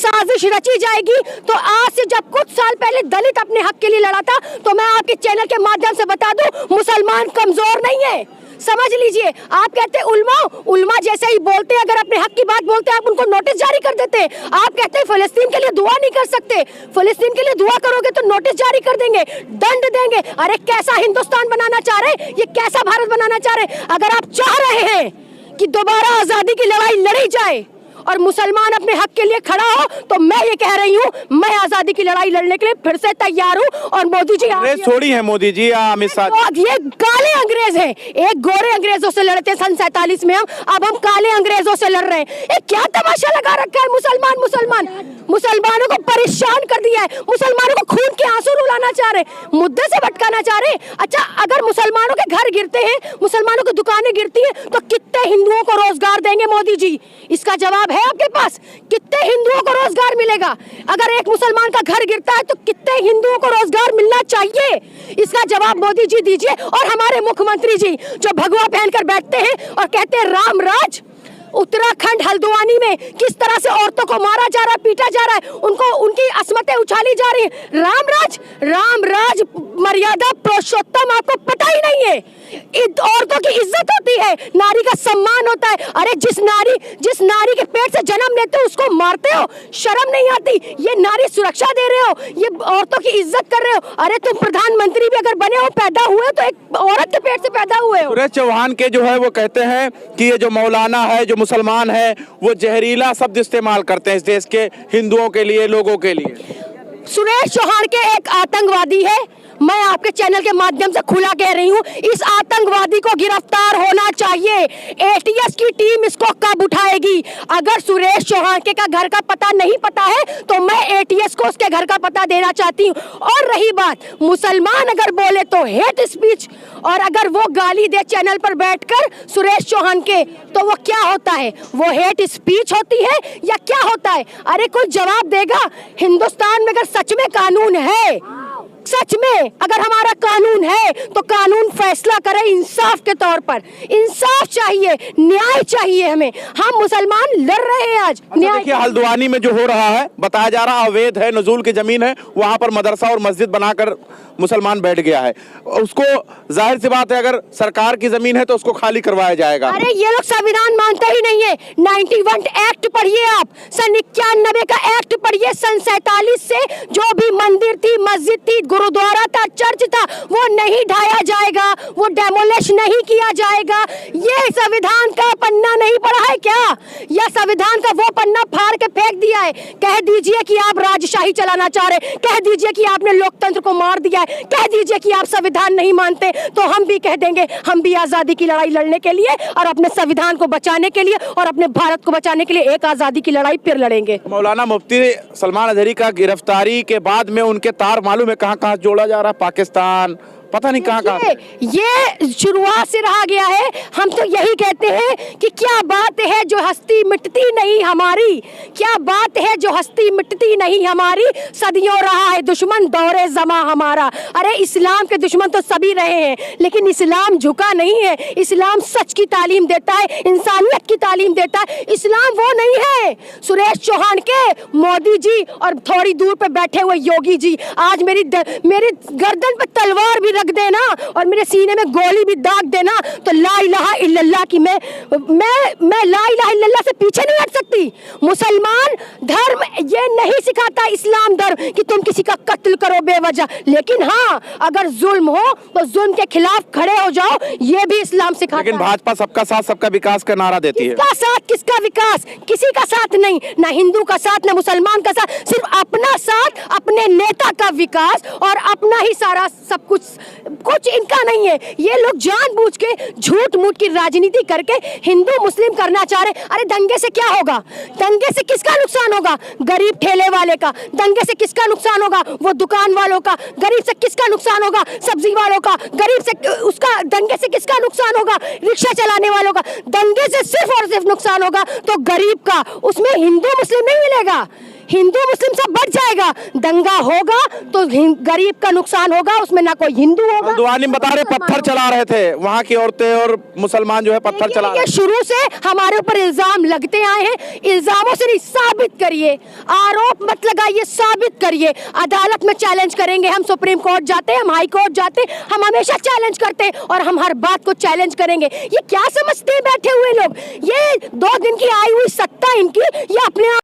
साजिश रची जाएगी। तो आज से जब कुछ साल पहले दलित अपने हक के लिए लड़ा था, तो मैं आपके चैनल के माध्यम से बता दूं, मुसलमान कमजोर नहीं है, समझ लीजिए। आप कहते हैं उल्मा जैसे ही बोलते हैं, अगर अपने हक की बात बोलते हैं आप उनको नोटिस जारी कर देते हैं। आप कहते हैं फिलिस्तीन के लिए दुआ नहीं कर सकते, फिलिस्तीन के लिए दुआ करोगे तो नोटिस जारी कर देंगे, दंड देंगे। अरे कैसा हिंदुस्तान बनाना चाह रहे हैं, ये कैसा भारत बनाना चाह रहे हैं? अगर आप चाह रहे हैं कि दोबारा आजादी की लड़ाई लड़ी जाए और मुसलमान अपने हक के लिए खड़ा हो, तो मैं ये कह रही हूँ, मैं आजादी की लड़ाई लड़ने के लिए फिर से तैयार हूँ। और मोदी जी थोड़ी है मोदी जी या अमित शाह, ये काले अंग्रेज हैं। एक गोरे अंग्रेजों से लड़ते सन 47 में हम, अब हम काले अंग्रेजों से लड़ रहे हैं। क्या तमाशा लगा रखा है मुसलमानों को परेशान कर दिया है, मुसलमानों को खून के आंसू रुलाना चाह रहे, मुद्दे से भटकाना चाह रहे। अच्छा, अगर मुसलमानों के घर गिरते हैं, मुसलमानों की दुकानें गिरती हैं, तो कितने हिंदुओं को रोजगार देंगे मोदी जी? इसका जवाब है आपके पास? कितने हिंदुओं को रोजगार मिलेगा? अगर एक मुसलमान का घर गिरता है तो कितने हिंदुओं को रोजगार मिलना चाहिए? इसका जवाब मोदी जी दीजिए। और हमारे मुख्यमंत्री जी जो भगवा पहनकर बैठते हैं और कहते हैं राम राज, उत्तराखंड हल्द्वानी में किस तरह से औरतों को मारा जा रहा है, पीटा जा रहा है, उनको उनकी अस्मतें उछाली जा रही है। राम राज मर्यादा पुरुषोत्तम आपको पता ही नहीं है। औरतों की इज्जत होती है, नारी का सम्मान होता है। अरे जिस नारी के पेट से जन्म लेते हो उसको मारते हो, शर्म नहीं आती? ये नारी सुरक्षा दे रहे हो, ये औरतों की इज्जत कर रहे हो। अरे तुम प्रधानमंत्री भी अगर बने हो, पैदा हुए हो तो एक औरत के पेट से पैदा हुए हो। सुरेश चौहान के जो है वो कहते हैं कि ये जो मौलाना है, जो मुसलमान है, वो जहरीला शब्द इस्तेमाल करते हैं इस देश के हिंदुओं के लिए, लोगों के लिए। सुरेश चौहान के एक आतंकवादी है, मैं आपके चैनल के माध्यम से खुला कह रही हूँ, इस आतंकवादी को गिरफ्तार होना चाहिए। एटीएस की टीम इसको कब उठाएगी? अगर सुरेश चौहान के का घर का पता नहीं पता है तो मैं एटीएस को उसके घर का पता देना चाहती हूँ। और रही बात, मुसलमान अगर बोले तो हेट स्पीच, और अगर वो गाली दे चैनल पर बैठकर सुरेश चौहान के, तो वो क्या होता है? वो हेट स्पीच होती है या क्या होता है? अरे कोई जवाब देगा? हिंदुस्तान में अगर सच में कानून है, सच में अगर हमारा कानून है, तो कानून फैसला करे इंसाफ के तौर पर। इंसाफ चाहिए, न्याय चाहिए हमें। हम मुसलमान लड़ रहे हैं आज न्याय। देखिए हल्द्वानी में जो हो रहा है, बताया जा रहा अवैध है, नजूल की जमीन है, वहां पर मदरसा और मस्जिद बनाकर मुसलमान बैठ गया है। उसको जाहिर सी बात है, अगर सरकार की जमीन है तो उसको खाली करवाया जाएगा। अरे ये लोग संविधान मानते ही नहीं है। 91 एक्ट पढ़िए आप, सन 91 का एक्ट पढ़िए। सन 47 से जो भी मंदिर थी, मस्जिद थी, गुरुद्वारा था, चर्च था, वो नहीं ढाया जाएगा, वो डेमोलिश नहीं किया जाएगा। ये संविधान का पन्ना नहीं पढ़ा है क्या? या संविधान का वो पन्ना फाड़ के फेंक दिया है? कह दीजिए कि आप राजशाही चलाना चाह रहे, कह दीजिए कि आपने लोकतंत्र को मार दिया है, कह दीजिए कि आप संविधान नहीं मानते, तो हम भी कह देंगे, हम भी आजादी की लड़ाई लड़ने के लिए और अपने संविधान को बचाने के लिए और अपने भारत को बचाने के लिए एक आजादी की लड़ाई फिर लड़ेंगे। मौलाना मुफ्ती सलमान अजहरी का गिरफ्तारी के बाद में उनके तार मालूम है कहां कहां जोड़ा जा रहा है? पाकिस्तान, पता नहीं कहां। ये शुरुआत से रहा गया है। हम तो यही कहते हैं कि क्या बात है जो हस्ती मिटती नहीं हमारी, क्या बात है जो हस्ती मिटती नहीं हमारी, सदियों रहा है दुश्मन दौरे जमा हमारा। अरे इस्लाम के दुश्मन तो सभी रहे हैं, लेकिन इस्लाम झुका नहीं है। इस्लाम सच की तालीम देता है, इंसानियत की तालीम देता है। इस्लाम वो नहीं है। सुरेश चौहान के, मोदी जी और थोड़ी दूर पे बैठे हुए योगी जी, आज मेरी गर्दन पे तलवार भी रख देना और मेरे सीने में गोली भी दाग देना, तो ला इलाहा इल्लल्लाह की मैं ला इलाहा इल्लल्लाह से पीछे नहीं हट सकती। मुसलमान धर्म ये नहीं सिखाता, इस्लाम धर्म, कि तुम किसी का कत्ल करो बेवजह, लेकिन हाँ अगर जुल्म हो तो जुल्म के खिलाफ खड़े हो जाओ, ये भी इस्लाम सिखाता है। लेकिन भाजपा सबका साथ सबका विकास का नारा देती है। किसका साथ किसका विकास? किसी का साथ नहीं, ना हिंदू का साथ, ना मुसलमान का साथ, सिर्फ अपना साथ, अपने नेता का विकास और अपना ही सारा सब कुछ इनका नहीं है। ये लोग जानबूझ के झूठ मूठ की राजनीति करके हिंदू मुस्लिम करना चाह रहे। अरे दंगे से क्या होगा? दंगे से किसका नुकसान होगा? गरीब ठेले वाले का। दंगे से किसका नुकसान होगा? वो दुकान वालों का। गरीब से किसका नुकसान होगा? सब्जी वालों का। गरीब से उसका, दंगे से किसका नुकसान होगा? रिक्शा चलाने वालों का। दंगे से सिर्फ और सिर्फ नुकसान होगा तो गरीब का। उसमें हिंदू मुस्लिम नहीं मिलेगा। हिंदू मुस्लिम सब बढ़ जाएगा, दंगा होगा तो गरीब का नुकसान होगा, उसमें ना कोई हिंदू होगा। हल्द्वानी में बता रहे पत्थर चला रहे थे, वहाँ की औरतें और मुसलमान जो है पत्थर चला रहे ये शुरू से हमारे ऊपर इल्जाम लगते आए हैं, इल्जामों से नहीं, साबित करिए, आरोप मत लगाइए, साबित करिए। अदालत में चैलेंज करेंगे, हम सुप्रीम कोर्ट जाते हैं, हम हाई कोर्ट जाते हैं, हम हमेशा चैलेंज करते हैं और हम हर बात को चैलेंज करेंगे। ये क्या समझते हैं बैठे हुए लोग, ये 2 दिन की आई हुई सत्ता इनकी, ये अपने आप